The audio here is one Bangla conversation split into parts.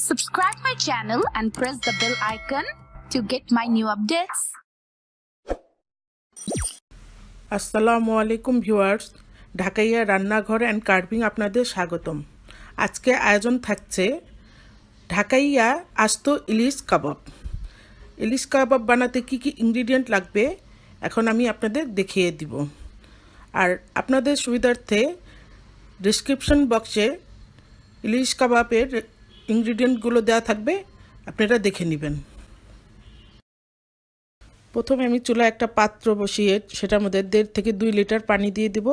Subscribe my channel and press the bell icon to get my new updates. আসসালামু আলাইকুম ভিউয়ার্স, ঢাকাইয়া রান্নাঘর অ্যান্ড কার্ভিং আপনাদের স্বাগতম। আজকে আয়োজন থাকছে ঢাকাইয়া আস্ত ইলিশ কাবাব। ইলিশ কাবাব বানাতে কি কি ইনগ্রিডিয়েন্ট লাগবে এখন আমি আপনাদের দেখিয়ে দিব। আর আপনাদের সুবিধার্থে ডেসক্রিপশন বক্সে ইলিশ কাবাবের ইনগ্রিডিয়েন্টগুলো দেওয়া থাকবে, আপনারা দেখে নেবেন। প্রথমে আমি চুলায় একটা পাত্র বসিয়ে সেটার মধ্যে 1.5 থেকে 2 লিটার পানি দিয়ে দিব।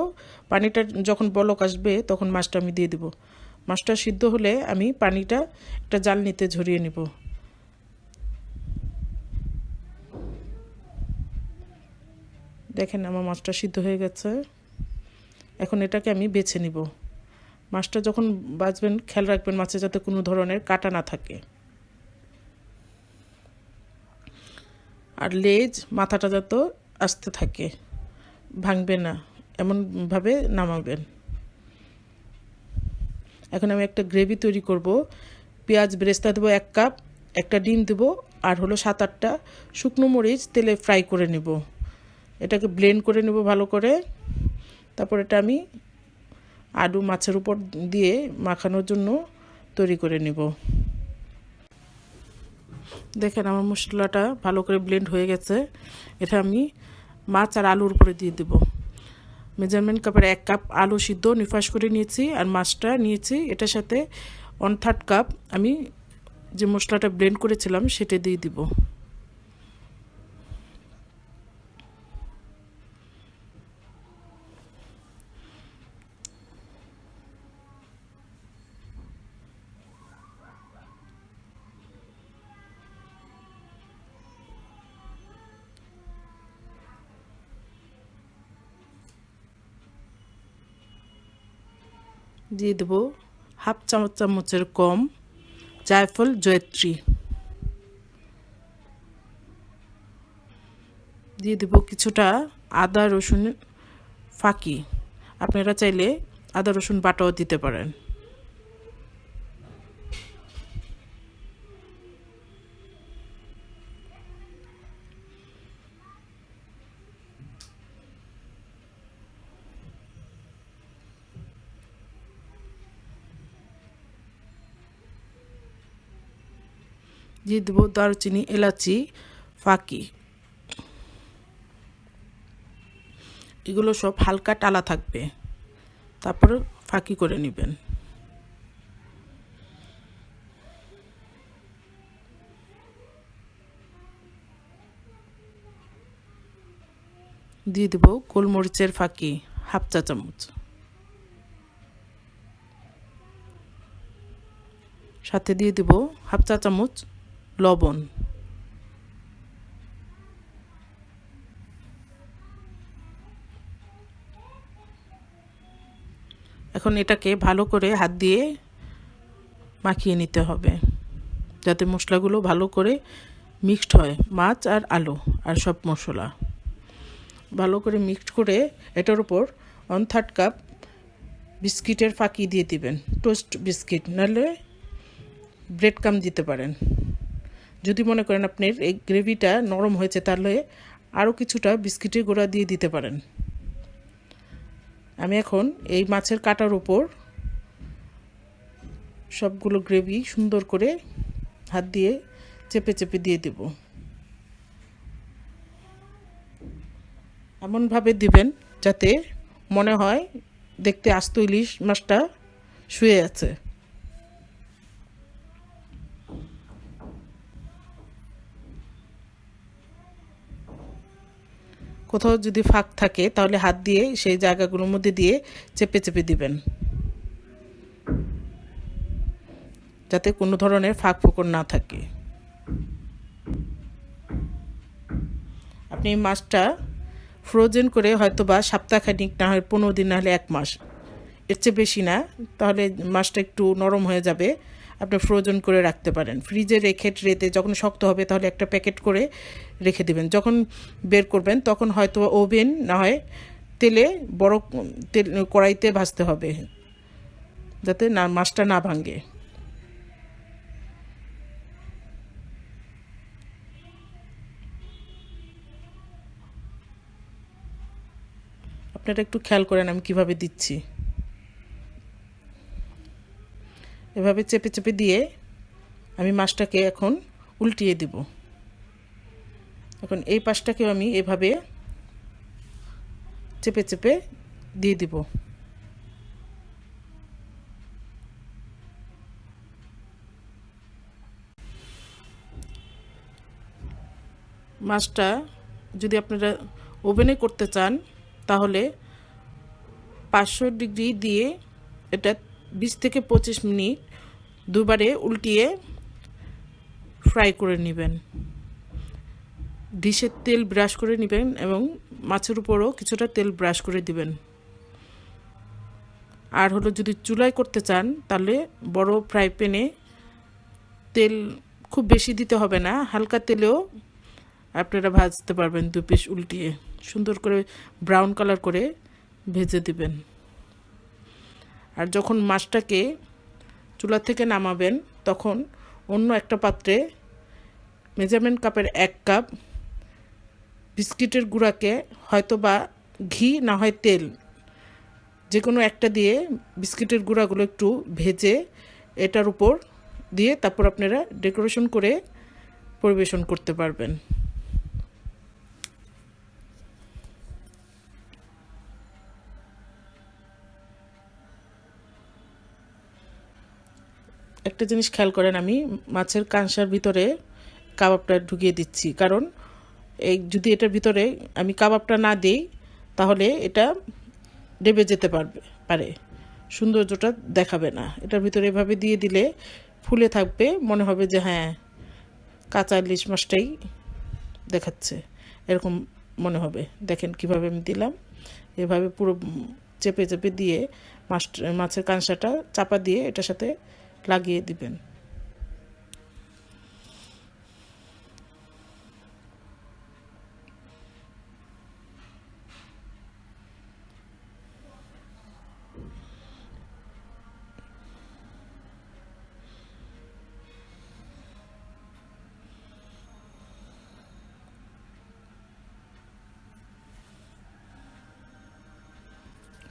পানিটা যখন বলক আসবে তখন মাছটা আমি দিয়ে দিব। মাছটা সিদ্ধ হলে আমি পানিটা একটা জালনিতে ঝরিয়ে নিব। দেখেন আমার মাছটা সিদ্ধ হয়ে গেছে। এখন এটাকে আমি বেছে নিব। মাছটা যখন ভাজবেন খেয়াল রাখবেন মাছে যাতে কোনো ধরনের কাটা না থাকে, আর লেজ মাথাটা যাতে আস্তে থাকে, ভাঙবে না, এমনভাবে নামাবেন। এখন আমি একটা গ্রেভি তৈরি করব। পেঁয়াজ বেরেস্তা দেবো 1 কাপ, একটা ডিম দেবো, আর হলো 7-8টা শুকনো মরিচ তেলে ফ্রাই করে নেব। এটাকে ব্লেন্ড করে নেব ভালো করে। তারপর এটা আমি আলু মাছের উপর দিয়ে মাখানোর জন্য তৈরি করে নেব। দেখেন আমার মশলাটা ভালো করে ব্লেন্ড হয়ে গেছে। এটা আমি মাছ আর আলুর উপরে দিয়ে দেব। মেজারমেন্ট কাপের 1 কাপ আলু সিদ্ধ নিফাস করে নিয়েছি, আর মাছটা নিয়েছি। এটার সাথে 1/3 কাপ আমি যে মশলাটা ব্লেন্ড করেছিলাম সেটা দিয়ে দিব। দিয়ে দেবো হাফ চামচের কম জায়ফল জয়ত্রী। দিয়ে দেবো কিছুটা আদা রসুন ফাঁকি। আপনারা চাইলে আদা রসুন বাটাও দিতে পারেন। দিয়ে দেবো দারুচিনি এলাচি ফাঁকি। এগুলো সব হালকা টালা থাকবে, তারপর ফাঁকি করে নেবেন। দিয়ে দেবো গোলমরিচের ফাঁকি হাফ চা চামচ, সাথে দিয়ে দেবো হাফ চা চামচ লবণ। এখন এটাকে ভালো করে হাত দিয়ে মাখিয়ে নিতে হবে, যাতে মশলাগুলো ভালো করে মিক্সড হয়, মাছ আর আলু আর সব মশলা ভালো করে মিক্সড করে এটার উপর 1/3 কাপ বিস্কিটের ফাঁকি দিয়ে দিবেন। টোস্ট বিস্কিট নাহলে ব্রেড কাম দিতে পারেন। যদি মনে করেন আপনার এই গ্রেভিটা নরম হয়েছে তাহলে আরও কিছুটা বিস্কিটের গুঁড়া দিয়ে দিতে পারেন। আমি এখন এই মাছের কাটার উপর সবগুলো গ্রেভি সুন্দর করে হাত দিয়ে চেপে চেপে দিয়ে দেব। এমনভাবে দিবেন যাতে মনে হয় দেখতে আস্ত ইলিশ মাছটা শুয়ে আছে। কোথাও যদি ফাঁক থাকে তাহলে হাত দিয়ে সেই জায়গাগুলোর মধ্যে দিয়ে চেপে চেপে দিবেন, যাতে কোনো ধরনের ফাঁক ফোকর না থাকে। আপনি মাছটা ফ্রোজেন করে হয়তো বা সপ্তাহখানিক, না হয় 15 দিন, না হলে 1 মাস, এর চেয়ে বেশি না, তাহলে মাছটা একটু নরম হয়ে যাবে। আপনি ফ্রোজেন করে রাখতে পারেন। ফ্রিজে রেখে ট্রেতে যখন শক্ত হবে তাহলে একটা প্যাকেট করে রেখে দিবেন। যখন বের করবেন তখন হয়তো ওভেন না হয় তেলে বড় তেল কড়াইতে ভাজতে হবে, যাতে না মাছটা না ভাঙে। আপনারা একটু খেয়াল করেন আমি কিভাবে দিচ্ছি। এভাবে চেপে চেপে দিয়ে আমি মাছটাকে এখন উল্টিয়ে দিব। এখন এই পাশটাকেও আমি এভাবে চেপে চেপে দিয়ে দিব। মাছটা যদি আপনারা ওভেনে করতে চান তাহলে 500 ডিগ্রি দিয়ে এটা 20 থেকে 25 মিনিট দুবারে উল্টিয়ে ফ্রাই করে নেবেন। ডিশের তেল ব্রাশ করে নেবেন এবং মাছের উপরও কিছুটা তেল ব্রাশ করে দিবেন। আর হলো যদি চুলায় করতে চান তাহলে বড় ফ্রাই প্যানে তেল খুব বেশি দিতে হবে না, হালকা তেলেও আপনারা ভাজতে পারবেন। 2 পিস উল্টিয়ে সুন্দর করে ব্রাউন কালার করে ভেজে দিবেন। আর যখন মাছটাকে চুলা থেকে নামাবেন তখন অন্য একটা পাত্রে মেজারমেন্ট কাপের 1 কাপ বিস্কিটের গুঁড়াকে হয়তো বা ঘি না হয় তেল যে কোনো একটা দিয়ে বিস্কিটের গুঁড়াগুলো একটু ভেজে এটার উপর দিয়ে তারপর আপনারা ডেকোরেশন করে পরিবেশন করতে পারবেন। একটা জিনিস খেয়াল করেন, আমি মাছের কাঁসার ভিতরে কাবাবটা ঢুকিয়ে দিচ্ছি, কারণ এই যদি এটার ভিতরে আমি কাবাবটা না দিই তাহলে এটা ডেবে যেতে পারে, সৌন্দর্যটা দেখাবে না। এটার ভিতরে এভাবে দিয়ে দিলে ফুলে থাকবে, মনে হবে যে হ্যাঁ কাঁচা ইলিশ মাছটাই দেখাচ্ছে, এরকম মনে হবে। দেখেন কিভাবে আমি দিলাম, এভাবে পুরো চেপে চেপে দিয়ে মাছের কাঁসাটা চাপা দিয়ে এটার সাথে লাগিয়ে দিবেন।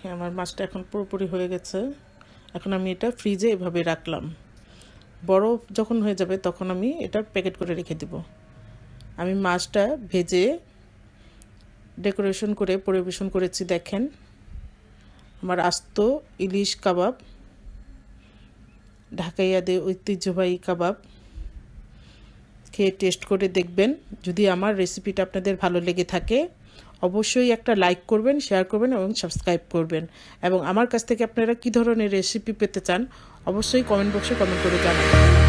হ্যাঁ, আমার মাছটা এখন পুরোপুরি হয়ে গেছে। এখন আমি এটা ফ্রিজে এভাবে রাখলাম, বরফ যখন হয়ে যাবে তখন আমি এটা প্যাকেট করে রেখে দেব। আমি মাছটা ভেজে ডেকোরেশন করে পরিবেশন করেছি। দেখেন আমার আস্ত ইলিশ কাবাব, ঢাকাইয়াদের ঐতিহ্যবাহী কাবাব। খেয়ে টেস্ট করে দেখবেন। যদি আমার রেসিপিটা আপনাদের ভালো লেগে থাকে অবশ্যই একটা লাইক করবেন, শেয়ার করবেন এবং সাবস্ক্রাইব করবেন। এবং আমার কাছ থেকে আপনারা কী ধরনের রেসিপি পেতে চান অবশ্যই কমেন্ট বক্সে কমেন্ট করে জানাবেন।